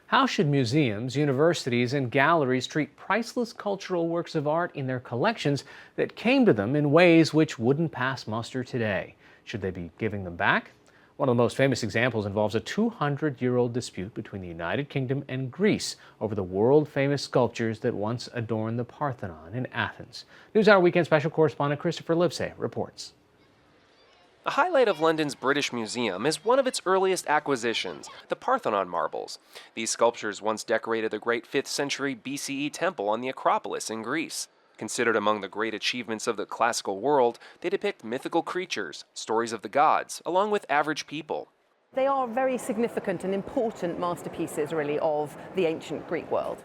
How should museums, universities, and galleries treat priceless cultural works of art in their collections that came to them in ways which wouldn't pass muster today? Should they be giving them back? One of the most famous examples involves a 200-year-old dispute between the United Kingdom and Greece over the world-famous sculptures that once adorned the Parthenon in Athens. NewsHour Weekend Special Correspondent Christopher Livesay reports. A highlight of London's British Museum is one of its earliest acquisitions, the Parthenon marbles. These sculptures once decorated the great 5th century BCE temple on the Acropolis in Greece. Considered among the great achievements of the classical world, they depict mythical creatures, stories of the gods, along with average people. They are very significant and important masterpieces, really, of the ancient Greek world.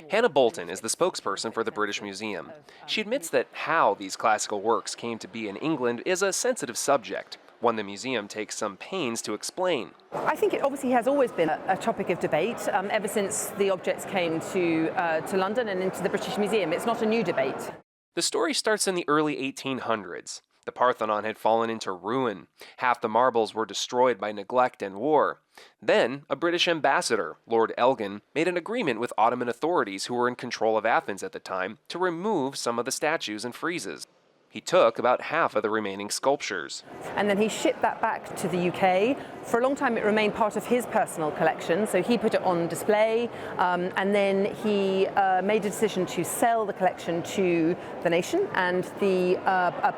Hannah Bolton is the spokesperson for the British Museum. She admits that how these classical works came to be in England is a sensitive subject, one the museum takes some pains to explain. I think it obviously has always been a topic of debate ever since the objects came to London and into the British Museum. It's not a new debate. The story starts in the early 1800s. The Parthenon had fallen into ruin. Half the marbles were destroyed by neglect and war. Then, a British ambassador, Lord Elgin, made an agreement with Ottoman authorities who were in control of Athens at the time to remove some of the statues and friezes. He took about half of the remaining sculptures. And then he shipped that back to the UK. For a long time it remained part of his personal collection, so he put it on display, and then he made a decision to sell the collection to the nation, and the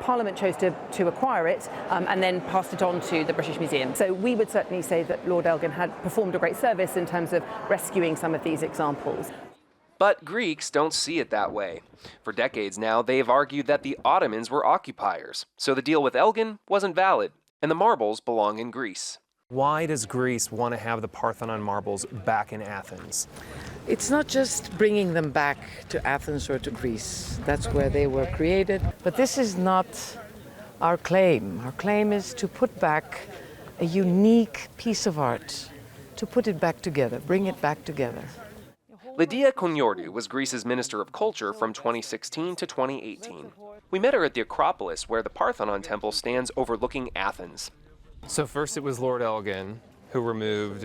Parliament chose to acquire it and then passed it on to the British Museum. So we would certainly say that Lord Elgin had performed a great service in terms of rescuing some of these examples. But Greeks don't see it that way. For decades now, they've argued that the Ottomans were occupiers, so the deal with Elgin wasn't valid, and the marbles belong in Greece. Why does Greece want to have the Parthenon marbles back in Athens? It's not just bringing them back to Athens or to Greece. That's where they were created. But this is not our claim. Our claim is to put back a unique piece of art, to put it back together, bring it back together. Lidia Konyordu was Greece's Minister of Culture from 2016 to 2018. We met her at the Acropolis, where the Parthenon temple stands overlooking Athens. So first it was Lord Elgin who removed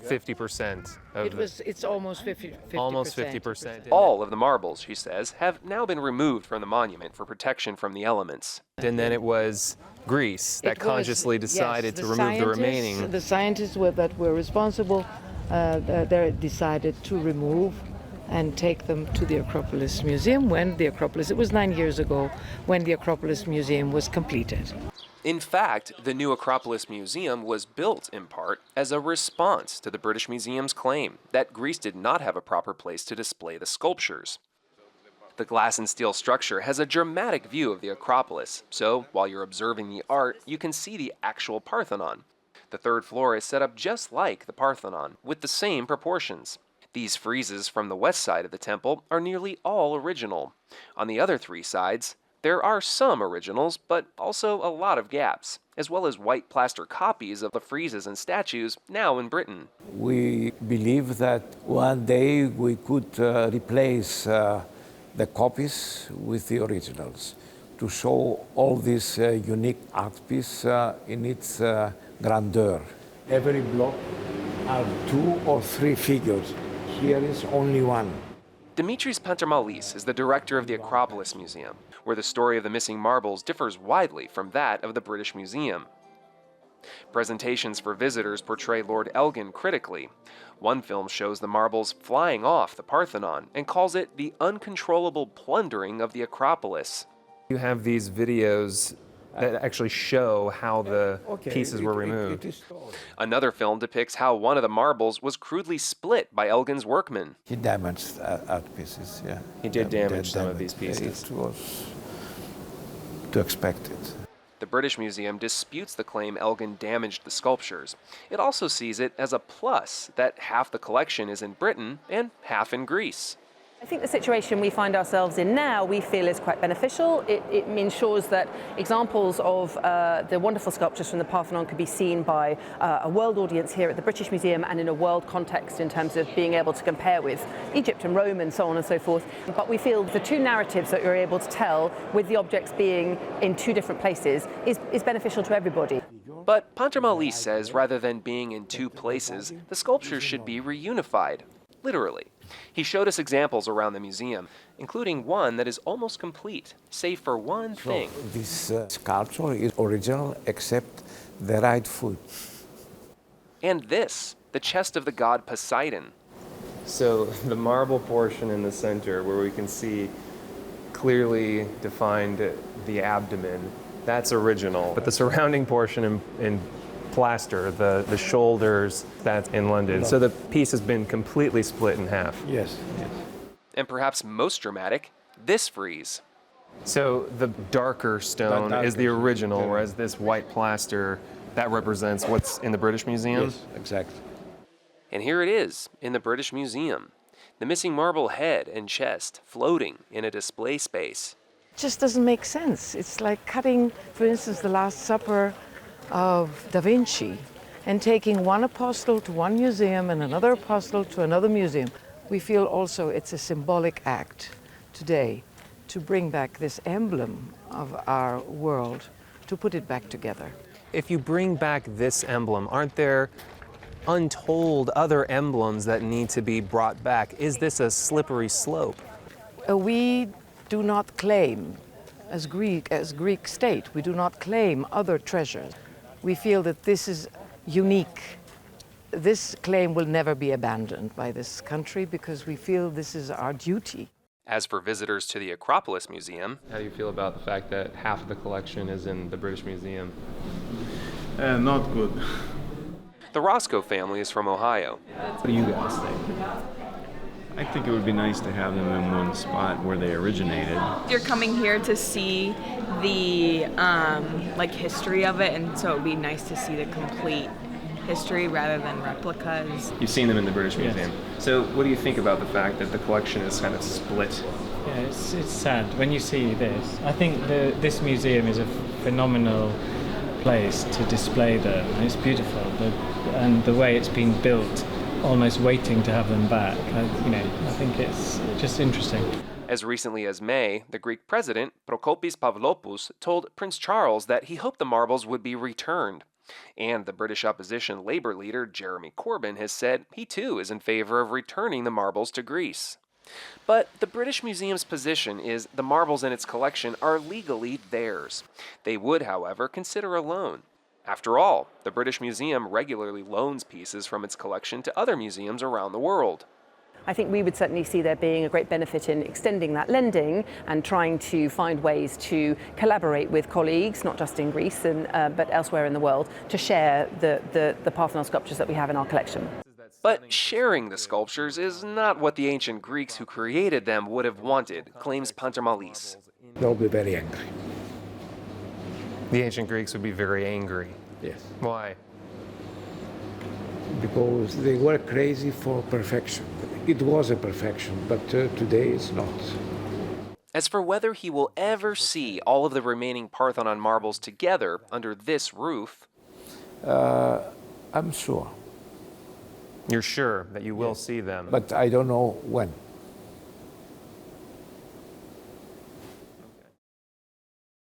50% of It's almost 50%. almost 50%. All of the marbles, she says, have now been removed from the monument for protection from the elements. And then it was Greece that consciously decided to remove the remaining. The scientists that were responsible, they decided to remove and take them to the Acropolis Museum it was 9 years ago, when the Acropolis Museum was completed. In fact, the new Acropolis Museum was built, in part, as a response to the British Museum's claim that Greece did not have a proper place to display the sculptures. The glass and steel structure has a dramatic view of the Acropolis, so while you're observing the art, you can see the actual Parthenon. The third floor is set up just like the Parthenon, with the same proportions. These friezes from the west side of the temple are nearly all original. On the other three sides, there are some originals, but also a lot of gaps, as well as white plaster copies of the friezes and statues now in Britain. We believe that one day we could replace the copies with the originals to show all this unique art piece in its grandeur. Every block has 2 or 3 figures. Here is only one. Dimitris Pantermalis is the director of the Acropolis Museum, where the story of the missing marbles differs widely from that of the British Museum. Presentations for visitors portray Lord Elgin critically. One film shows the marbles flying off the Parthenon and calls it the uncontrollable plundering of the Acropolis. You have these videos that actually show how the pieces were removed. Another film depicts how one of the marbles was crudely split by Elgin's workmen. He damaged art pieces, yeah. He did damage some of these pieces. It was to expect it. The British Museum disputes the claim Elgin damaged the sculptures. It also sees it as a plus that half the collection is in Britain and half in Greece. I think the situation we find ourselves in now, we feel is quite beneficial. It ensures that examples of the wonderful sculptures from the Parthenon could be seen by a world audience here at the British Museum and in a world context in terms of being able to compare with Egypt and Rome and so on and so forth. But we feel the two narratives that we're able to tell with the objects being in two different places is beneficial to everybody. But Pantermalis says rather than being in two places, the sculptures should be reunified. literally. He showed us examples around the museum, including one that is almost complete, save for one thing. This sculpture is original except the right foot. And this, the chest of the god Poseidon. So the marble portion in the center where we can see clearly defined the abdomen, that's original. But the surrounding portion in plaster, the shoulders, that's in London. So the piece has been completely split in half. Yes, yes. And perhaps most dramatic, this frieze. So the darker stone is the original, whereas this white plaster, that represents what's in the British Museum? Yes, exactly. And here it is, in the British Museum. The missing marble head and chest floating in a display space. It just doesn't make sense. It's like cutting, for instance, the Last Supper of Da Vinci and taking one apostle to one museum and another apostle to another museum. We feel also it's a symbolic act today to bring back this emblem of our world, to put it back together. If you bring back this emblem, aren't there untold other emblems that need to be brought back? Is this a slippery slope? We do not claim, as Greek state, we do not claim other treasures. We feel that this is unique. This claim will never be abandoned by this country because we feel this is our duty. As for visitors to the Acropolis Museum, How do you feel about the fact that half of the collection is in the British Museum? Not good. the Roscoe family is from Ohio. What do you guys think? I think it would be nice to have them in one spot where they originated. You're coming here to see the history of it, and so it would be nice to see the complete history rather than replicas. You've seen them in the British Museum. So what do you think about the fact that the collection is kind of split? Yeah, it's sad when you see this. I think this museum is a phenomenal place to display them. It's beautiful, and the way it's been built, almost waiting to have them back. I think it's just interesting. As recently as May, the Greek president, Prokopis Pavlopoulos, told Prince Charles that he hoped the marbles would be returned. And the British opposition Labour leader Jeremy Corbyn has said he too is in favor of returning the marbles to Greece. But the British Museum's position is the marbles in its collection are legally theirs. They would, however, consider a loan. After all, the British Museum regularly loans pieces from its collection to other museums around the world. I think we would certainly see there being a great benefit in extending that lending and trying to find ways to collaborate with colleagues, not just in Greece but elsewhere in the world, to share the Parthenon sculptures that we have in our collection. But sharing the sculptures is not what the ancient Greeks who created them would have wanted, claims Pantermalis. They'll be very angry. The ancient Greeks would be very angry. Yes. Why? Because they were crazy for perfection. It was a perfection, but today it's not. As for whether he will ever see all of the remaining Parthenon marbles together under this roof, I'm sure, You're sure that you will see them? but I don't know when.